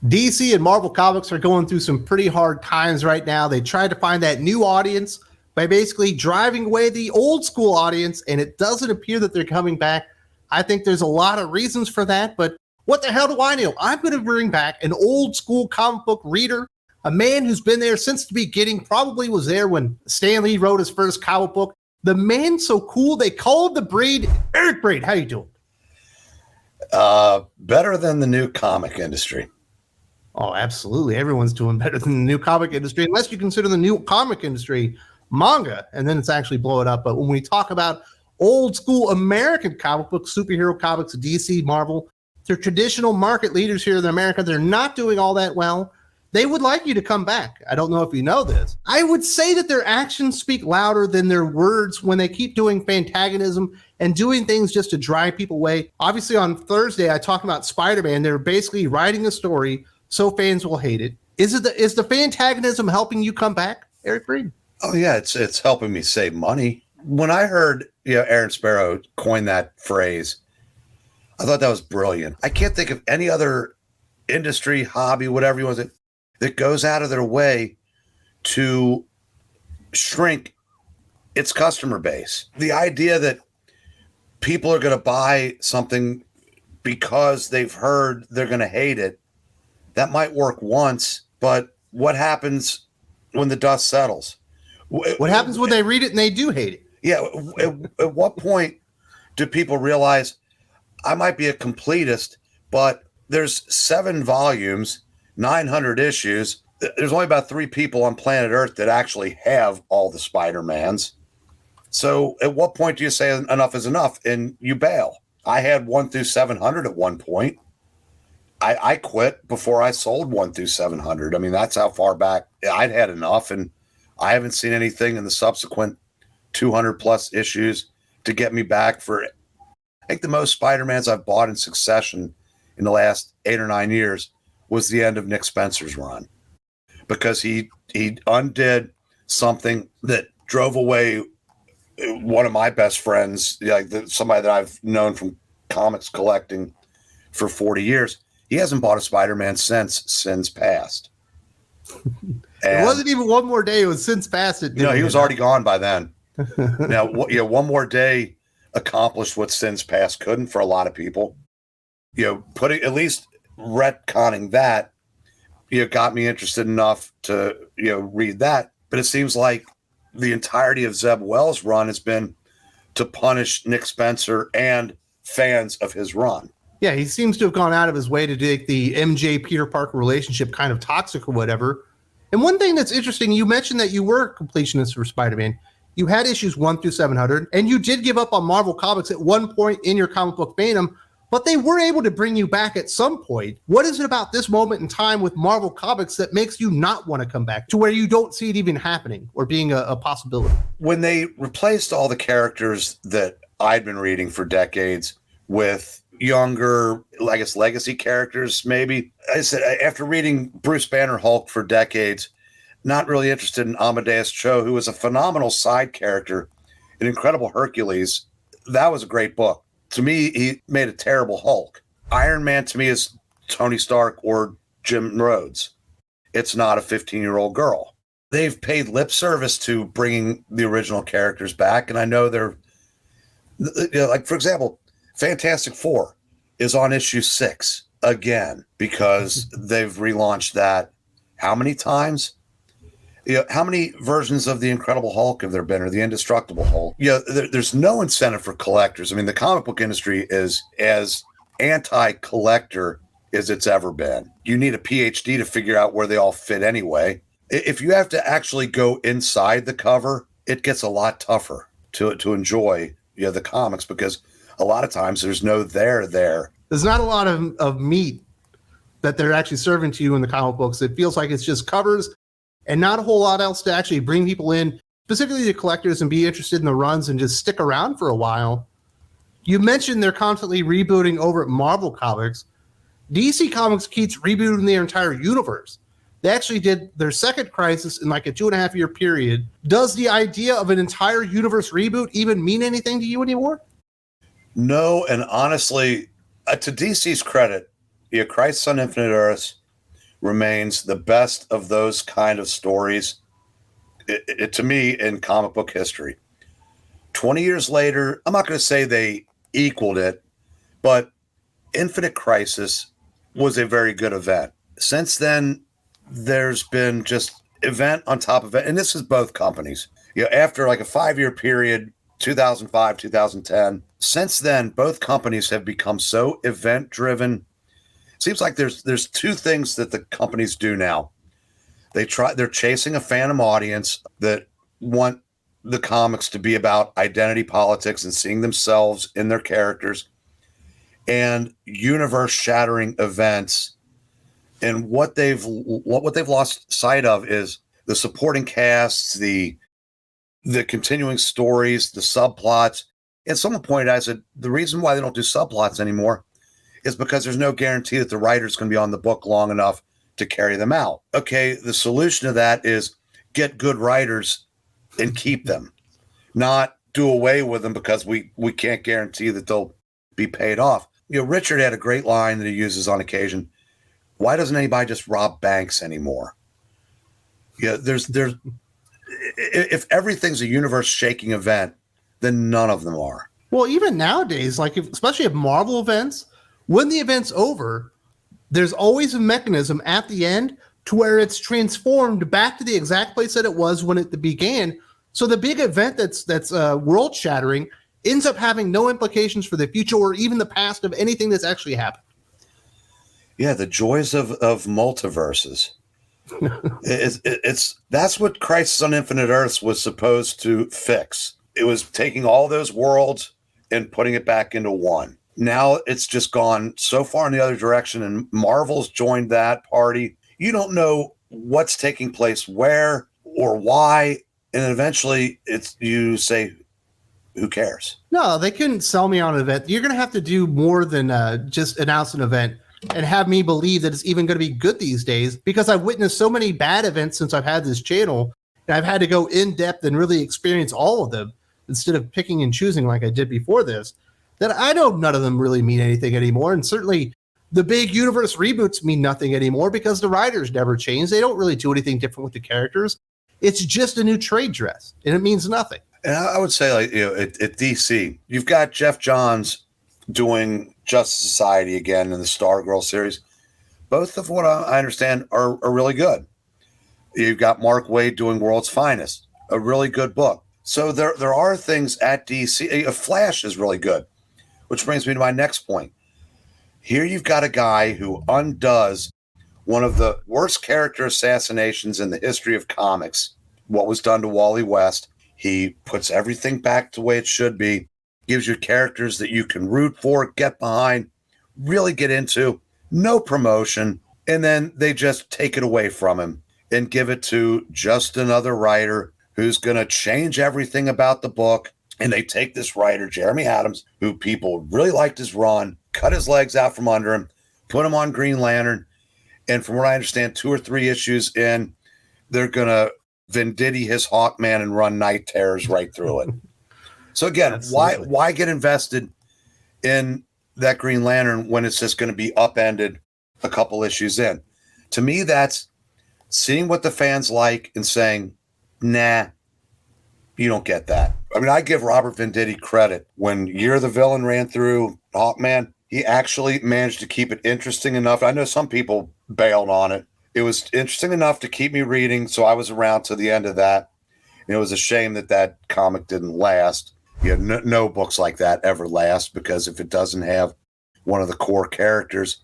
DC and Marvel Comics are going through some pretty hard times right now. They tried to find that new audience by basically driving away the old school audience, and it doesn't appear that they're coming back. I think there's a lot of reasons for that, but what the hell do I know? I'm going to bring back an old school comic book reader, a man who's been there since the beginning, probably was there when Stan Lee wrote his first comic book. The man so cool, they called the breed Eric Breen. How you doing? Better than the new comic industry. Oh, absolutely. Everyone's doing better than the new comic industry, unless you consider the new comic industry manga, and then it's actually blow it up. But when we talk about old school American comic books, superhero comics, DC, Marvel, they're traditional market leaders here in America. They're not doing all that well. They would like you to come back. I don't know if you know this. I would say that their actions speak louder than their words when they keep doing fantagonism and doing things just to drive people away. Obviously, on Thursday, I talked about Spider-Man. They're basically writing a story so fans will hate it. Is the fantagonism helping you come back, Eric Breen? Oh yeah, it's helping me save money. When I heard Aaron Sparrow coin that phrase, I thought that was brilliant. I can't think of any other industry, hobby, whatever you want to say, that goes out of their way to shrink its customer base. The idea that people are going to buy something because they've heard they're going to hate it, that might work once, but what happens when the dust settles? What happens when they read it and they do hate it? Yeah. At what point do people realize I might be a completist, but there's 7 volumes, 900 issues. There's only about 3 people on planet Earth that actually have all the Spider-Mans. So at what point do you say enough is enough and you bail? I had 1 through 700 at one point. I quit before I sold 1 through 700. I mean, that's how far back I'd had enough, and I haven't seen anything in the subsequent 200 plus issues to get me back for, I think the most Spider-Mans I've bought in succession in the last 8 or 9 years was the end of Nick Spencer's run, because he undid something that drove away one of my best friends, like somebody that I've known from comics collecting for 40 years. He hasn't bought a Spider-Man since passed. It wasn't even one more day. It was since passed. He was already gone by then. Now, one more day accomplished what since passed couldn't for a lot of people. Putting at least retconning that, got me interested enough to read that. But it seems like the entirety of Zeb Wells' run has been to punish Nick Spencer and fans of his run. Yeah, he seems to have gone out of his way to make the MJ Peter Parker relationship kind of toxic or whatever. And one thing that's interesting, you mentioned that you were a completionist for Spider-Man. You had issues 1 through 700, and you did give up on Marvel Comics at one point in your comic book fandom, but they were able to bring you back at some point. What is it about this moment in time with Marvel Comics that makes you not want to come back to where you don't see it even happening or being a possibility? When they replaced all the characters that I'd been reading for decades with younger, I guess, legacy characters, maybe. I said, after reading Bruce Banner Hulk for decades, not really interested in Amadeus Cho, who was a phenomenal side character in Incredible Hercules. That was a great book. To me, he made a terrible Hulk. Iron Man, to me, is Tony Stark or Jim Rhodes. It's not a 15-year-old girl. They've paid lip service to bringing the original characters back, and I know they're, like, for example, Fantastic Four is on issue 6 again because they've relaunched that how many times? How many versions of the Incredible Hulk have there been, or the Indestructible Hulk? There's no incentive for collectors. I mean, the comic book industry is as anti-collector as it's ever been. You need a PhD to figure out where they all fit anyway. If you have to actually go inside the cover, it gets a lot tougher to enjoy the comics, because a lot of times there's no there. There's not a lot of meat that they're actually serving to you in the comic books. It feels like it's just covers and not a whole lot else to actually bring people in, specifically the collectors, and be interested in the runs and just stick around for a while. You mentioned they're constantly rebooting over at Marvel Comics. DC Comics keeps rebooting their entire universe. They actually did their second Crisis in like a 2.5-year period. Does the idea of an entire universe reboot even mean anything to you anymore? No, and honestly, to DC's credit, Crisis on Infinite Earths remains the best of those kind of stories, to me, in comic book history. 20 years later, I'm not going to say they equaled it, but Infinite Crisis was a very good event. Since then, there's been just event on top of it, and this is both companies. After like a 5-year period, 2005, 2010, since then, both companies have become so event-driven. It seems like there's two things that the companies do now. They're chasing a fandom audience that want the comics to be about identity politics and seeing themselves in their characters, and universe-shattering events. And what they've lost sight of is the supporting casts, the continuing stories, the subplots. And someone pointed out, I said, the reason why they don't do subplots anymore is because there's no guarantee that the writer's going to be on the book long enough to carry them out. Okay, the solution to that is get good writers and keep them, not do away with them because we can't guarantee that they'll be paid off. Richard had a great line that he uses on occasion. Why doesn't anybody just rob banks anymore? There's if everything's a universe-shaking event, then none of them are. Well, even nowadays, especially at Marvel events, when the event's over, there's always a mechanism at the end to where it's transformed back to the exact place that it was when it began. So the big event that's world-shattering ends up having no implications for the future or even the past of anything that's actually happened. Yeah, the joys of multiverses. That's what Crisis on Infinite Earths was supposed to fix. It was taking all those worlds and putting it back into one. Now it's just gone so far in the other direction, and Marvel's joined that party. You don't know what's taking place where or why, and eventually you say, who cares? No, they couldn't sell me on an event. You're going to have to do more than just announce an event and have me believe that it's even going to be good these days, because I've witnessed so many bad events since I've had this channel, and I've had to go in depth and really experience all of them instead of picking and choosing like I did before this, that I know none of them really mean anything anymore. And certainly the big universe reboots mean nothing anymore because the writers never change. They don't really do anything different with the characters. It's just a new trade dress, and it means nothing. And I would say, at DC, you've got Jeff Johns doing Justice Society again in the Stargirl series. Both of what I understand are really good. You've got Mark Waid doing World's Finest, a really good book. So there are things at DC. Flash is really good, which brings me to my next point. Here you've got a guy who undoes one of the worst character assassinations in the history of comics, what was done to Wally West. He puts everything back the way it should be, gives you characters that you can root for, get behind, really get into, no promotion, and then they just take it away from him and give it to just another writer who's going to change everything about the book. And they take this writer, Jeremy Adams, who people really liked his run, cut his legs out from under him, put him on Green Lantern, and from what I understand, 2 or 3 issues in, they're going to Venditti his Hawkman and run Night Terrors right through it. So again, why get invested in that Green Lantern when it's just going to be upended a couple issues in? To me, that's seeing what the fans like and saying, nah, you don't get that. I mean, I give Robert Venditti credit. When Year of the Villain ran through Hawkman, he actually managed to keep it interesting enough. I know some people bailed on it. It was interesting enough to keep me reading, so I was around to the end of that. And it was a shame that comic didn't last. No books like that ever last, because if it doesn't have one of the core characters,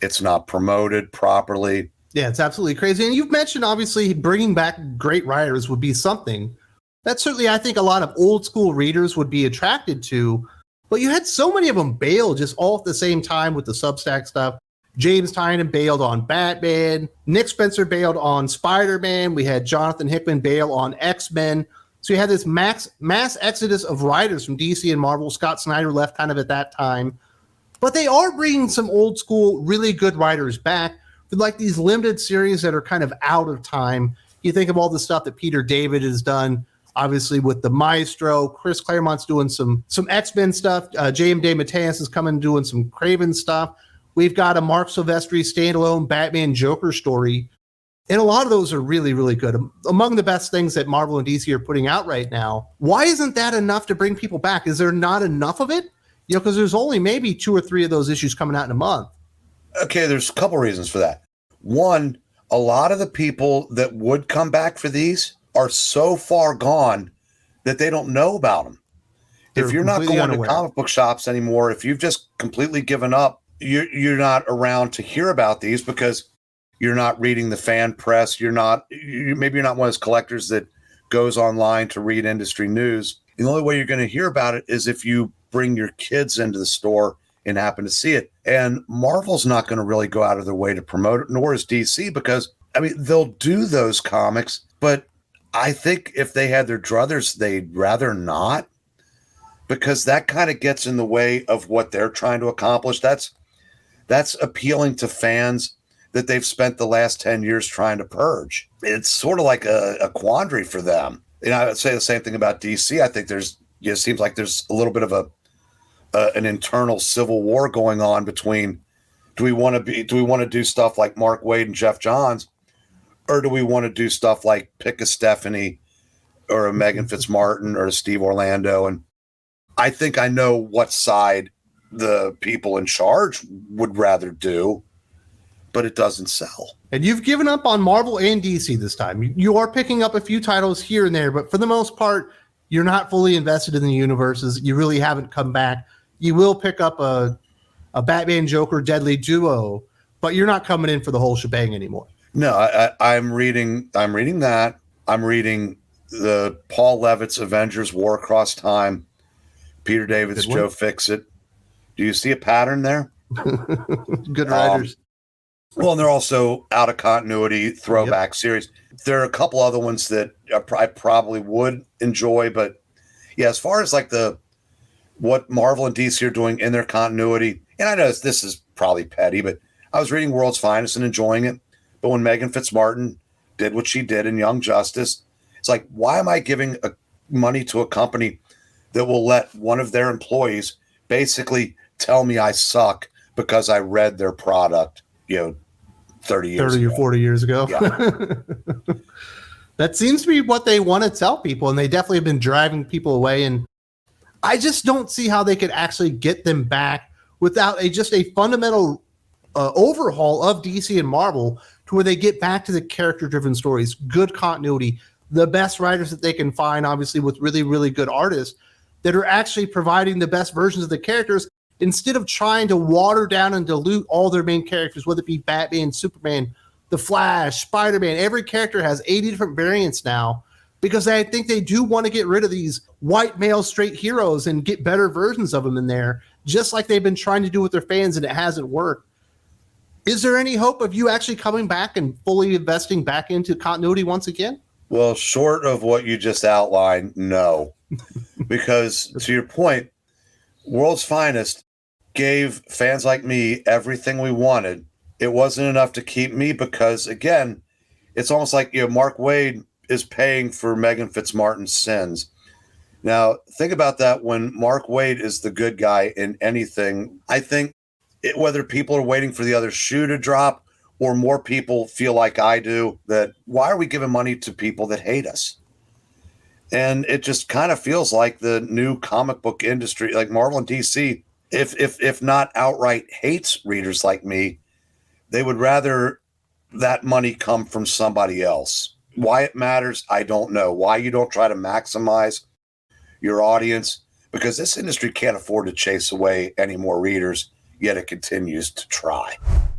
it's not promoted properly. Yeah, it's absolutely crazy. And you've mentioned, obviously, bringing back great writers would be something that certainly I think a lot of old school readers would be attracted to. But you had so many of them bail just all at the same time with the Substack stuff. James Tynion bailed on Batman. Nick Spencer bailed on Spider-Man. We had Jonathan Hickman bail on X-Men. So you had this mass exodus of writers from DC and Marvel. Scott Snyder left kind of at that time. But they are bringing some old school, really good writers back with like these limited series that are kind of out of time. You think of all the stuff that Peter David has done, obviously with the Maestro. Chris Claremont's doing some X-Men stuff. J.M. DeMatteis is coming doing some Craven stuff. We've got a Mark Silvestri standalone Batman Joker story. And a lot of those are really, really good. Among the best things that Marvel and DC are putting out right now. Why isn't that enough to bring people back? Is there not enough of it? You know, because there's only maybe 2 or 3 of those issues coming out in a month. Okay, there's a couple reasons for that. One, a lot of the people that would come back for these are so far gone that they don't know about them. If you're not going to comic book shops anymore, if you've just completely given up, you're not around to hear about these because you're not reading the fan press. Maybe you're not one of those collectors that goes online to read industry news. And the only way you're going to hear about it is if you bring your kids into the store and happen to see it. And Marvel's not going to really go out of their way to promote it, nor is DC, because, I mean, they'll do those comics, but I think if they had their druthers, they'd rather not, because that kind of gets in the way of what they're trying to accomplish. That's appealing to fans that they've spent the last 10 years trying to purge. It's sort of like a quandary for them. And I would say the same thing about DC. I think it seems like there's a little bit of an internal civil war going on between, do we want to do stuff like Mark Waid and Jeff Johns, or do we want to do stuff like pick a Stephanie or a Megan Fitzmartin or a Steve Orlando? And I think I know what side the people in charge would rather do, but it doesn't sell. And you've given up on Marvel and DC this time. You are picking up a few titles here and there, but for the most part, you're not fully invested in the universes. You really haven't come back. You will pick up a Batman Joker Deadly Duo, but you're not coming in for the whole shebang anymore. No, I'm reading that. I'm reading the Paul Levitt's Avengers War Across Time, Peter David's Joe Fixit. Do you see a pattern there? Good writers. Well, and they're also out of continuity throwback series. There are a couple other ones that I probably would enjoy, but yeah, as far as like what Marvel and DC are doing in their continuity, and I know this is probably petty, but I was reading World's Finest and enjoying it. But when Megan Fitzmartin did what she did in Young Justice, it's like, why am I giving money to a company that will let one of their employees basically tell me I suck because I read their product, 30 or 40 years ago. Yeah. That seems to be what they want to tell people, and they definitely have been driving people away. And I just don't see how they could actually get them back without just a fundamental overhaul of DC and Marvel to where they get back to the character-driven stories, good continuity, the best writers that they can find, obviously with really, really good artists that are actually providing the best versions of the characters instead of trying to water down and dilute all their main characters, whether it be Batman, Superman, The Flash, Spider-Man. Every character has 80 different variants now because I think they do want to get rid of these white male straight heroes and get better versions of them in there, just like they've been trying to do with their fans, and it hasn't worked. Is there any hope of you actually coming back and fully investing back into continuity once again? Well, short of what you just outlined, no. Because to your point, World's Finest gave fans like me everything we wanted. It wasn't enough to keep me because, again, it's almost like Mark Waid is paying for Megan Fitzmartin's sins. Now, think about that. When Mark Waid is the good guy in anything, I think whether people are waiting for the other shoe to drop or more people feel like I do, that why are we giving money to people that hate us? And it just kind of feels like the new comic book industry, like Marvel and DC, if not outright hates readers like me, they would rather that money come from somebody else. Why it matters, I don't know. Why you don't try to maximize your audience, because this industry can't afford to chase away any more readers, yet it continues to try.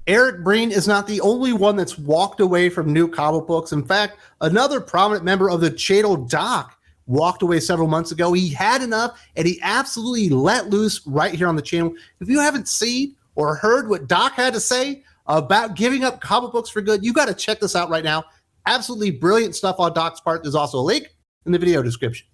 Eric Breen is not the only one that's walked away from new comic books. In fact, another prominent member of the channel, Doc, walked away several months ago. He had enough, and he absolutely let loose right here on the channel. If you haven't seen or heard what Doc had to say about giving up comic books for good, you got to check this out right now. Absolutely brilliant stuff on Doc's part. There's also a link in the video description.